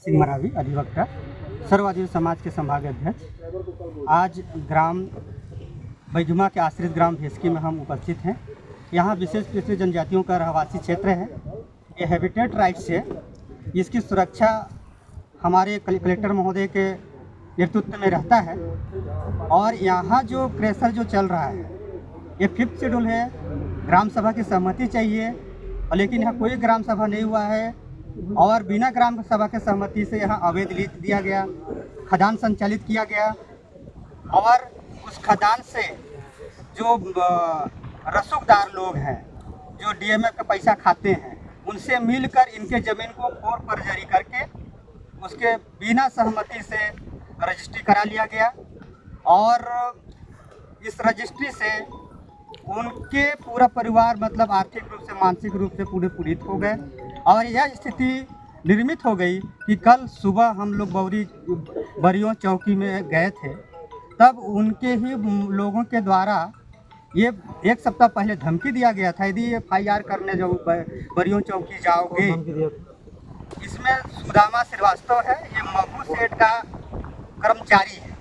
सिंह मरावी, अधिवक्ता, सर्वआदिवासी समाज के संभाग अध्यक्ष। आज ग्राम बैजुमा के आश्रित ग्राम भेस्की में हम उपस्थित हैं। यहाँ विशेष पिछड़ी जनजातियों का रहवासी क्षेत्र है। ये हैबिटेट राइट्स है। इसकी सुरक्षा हमारे कलेक्टर महोदय के नेतृत्व में रहता है। और यहाँ जो क्रेशर जो चल रहा है ये 5th शेड्यूल है। ग्राम सभा की सहमति चाहिए, लेकिन यहाँ कोई ग्राम सभा नहीं हुआ है और बिना ग्राम सभा के सहमति से यहाँ अवैध लीज दिया गया, खदान संचालित किया गया। और उस खदान से जो रसूखदार लोग हैं, जो डीएमएफ का पैसा खाते हैं, उनसे मिलकर इनके ज़मीन को फोर फर्जरी करके उसके बिना सहमति से रजिस्ट्री करा लिया गया। और इस रजिस्ट्री से उनके पूरा परिवार मतलब आर्थिक रूप से, मानसिक रूप से पूरे पीड़ित हो गए। और यह स्थिति निर्मित हो गई कि कल सुबह हम लोग बरियों चौकी में गए थे, तब उनके ही लोगों के द्वारा ये 1 सप्ताह पहले धमकी दिया गया था, यदि FIR करने जो बरियों चौकी जाओगे। इसमें सुदामा श्रीवास्तव है, ये मगू सेठ का कर्मचारी है,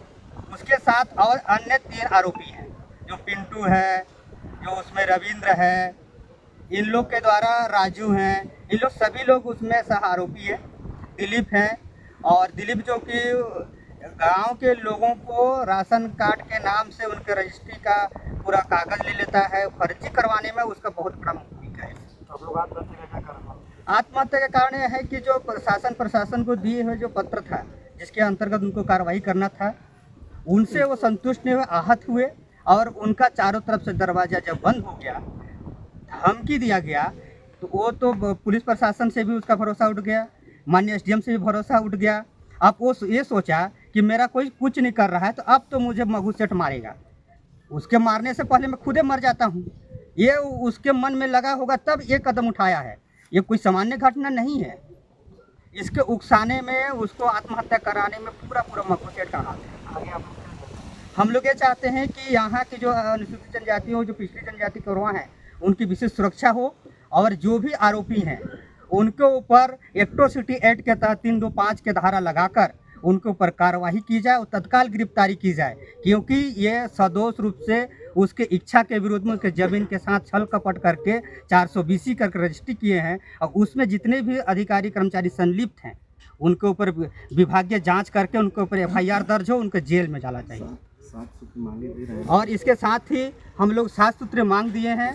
उसके साथ और अन्य 3 आरोपी हैं, जो पिंटू है, जो उसमें रविंद्र है, इन लोग के द्वारा राजू हैं, इन लोग सभी लोग उसमें सह आरोपी हैं। दिलीप हैं, और दिलीप जो कि गांव के लोगों को राशन कार्ड के नाम से उनके रजिस्ट्री का पूरा कागज़ ले लेता है। फर्जी करवाने में उसका बहुत बड़ा भूमिका है। आप लोग आत्महत्या का कारण? आत्महत्या का कारण यह है कि जो प्रशासन को दिए हुए जो पत्र था, जिसके अंतर्गत उनको कार्रवाई करना था, उनसे वो संतुष्ट नहीं हुए, आहत हुए। और उनका चारों तरफ से दरवाज़ा जब बंद हो गया, धमकी दिया गया, तो वो तो पुलिस प्रशासन से भी उसका भरोसा उठ गया, माननीय SDM से भी भरोसा उठ गया। अब वो ये सोचा कि मेरा कोई कुछ नहीं कर रहा है, तो अब तो मुझे मगू सेठ मारेगा, उसके मारने से पहले मैं खुदे मर जाता हूँ। ये उसके मन में लगा होगा, तब ये कदम उठाया है। ये कोई सामान्य घटना नहीं है। इसके उकसाने में, उसको आत्महत्या कराने में पूरा मगू सेठ का हाथ है। आगे आप हम लोग ये चाहते हैं कि यहाँ की जो अनुसूचित जनजाति हो, जो पिछड़ी जनजाति के वहाँ हैं, उनकी विशेष सुरक्षा हो। और जो भी आरोपी हैं उनके ऊपर एट्रोसिटी एक्ट के तहत 325 के धारा लगाकर उनके ऊपर कार्रवाई की जाए और तत्काल गिरफ्तारी की जाए, क्योंकि ये सदोष रूप से उसके इच्छा के विरोध में उसके ज़मीन के साथ छल कपट करके 420 करके रजिस्ट्री किए हैं। और उसमें जितने भी अधिकारी कर्मचारी संलिप्त हैं उनके ऊपर विभागीय जांच करके उनके ऊपर FIR दर्ज हो, उनको जेल में डाला चाहिए। 7 सूत्र मांगे दे रहे हैं और इसके साथ ही हम लोग 7 सूत्र मांग दिए हैं,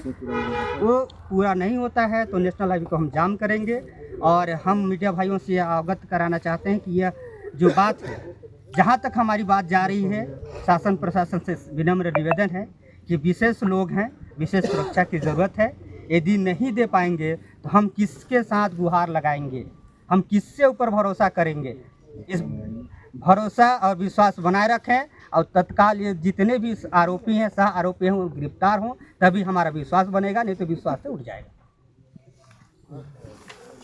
वो पूरा नहीं होता है तो नेशनल हाईवे को हम जाम करेंगे। और हम मीडिया भाइयों से अवगत कराना चाहते हैं कि यह जो बात है, जहाँ तक हमारी बात जा रही है, शासन प्रशासन से विनम्र निवेदन है कि विशेष लोग हैं, विशेष सुरक्षा की ज़रूरत है। यदि नहीं दे पाएंगे तो हम किसके साथ गुहार लगाएंगे, हम किससे ऊपर भरोसा करेंगे। इस भरोसा और विश्वास बनाए रखें और तत्काल ये जितने भी आरोपी हैं, सह आरोपी हैं, वो गिरफ्तार हों, तभी हमारा विश्वास बनेगा, नहीं तो विश्वास से उठ जाएगा।